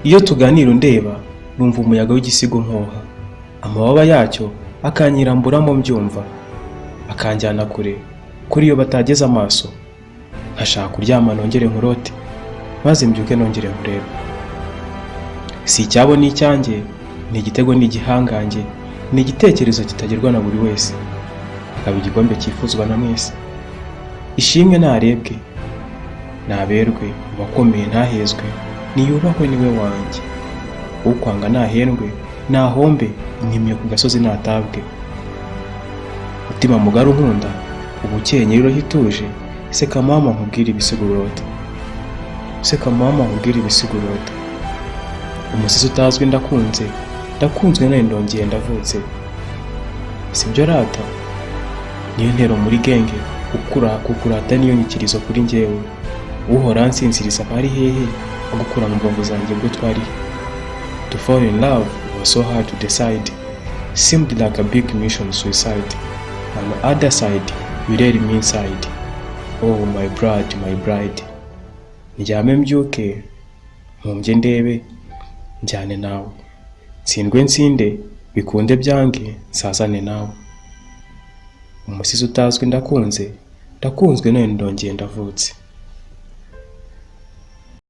Iyo tuganira undeba numva umuyaga w'igisigo nkoha, amababa yacyo akanyiramburamo mbyumva, akanjyana kure kuri iyo batageze amaso. Nkashaka kuryama nongere nkurote, maze mbyuke nongere nkurebe. Si icyabo ni icyanjye, ni igitego ni igihangange, ni igitekerezo kitagerwa na buri wese, akaba igikombe cyifuzwa na mwese. Ishimwe narebwe, naberwe, uwakomeye ntahezwe, niyubahwe niwe wanjye. Ukwanga nahendwe, nahombe, nkimye ku gasozi natabwe. Mutima mugari unkunda, ubukeye rero hituje, seka mama nkubwire ibisigurota. Seka mama nkubwire ibisigurota. Umusizi utazwi ndakunze, ndakunzwe none ndongeye ndavutse. Sibyo rata, niyo ntero muri genge, kukurata niyo nyikirizo kuri njyewe. Uhora nsinsiriza ari hehe, agukura mu mbavu zanjye bwo twari. To fall in love was so hard to decide, seemed like a big mission suicide. On the other side, you let me inside. Oh my bride, my bride. Njyame mbyuke, mpumbye ndebe, njyane nawe. Nsindwe nsinde, bikunde byange, nsazane nawe. Umusizi utazwi ndakunze, ndakunzwe none ndongeye ndavutse.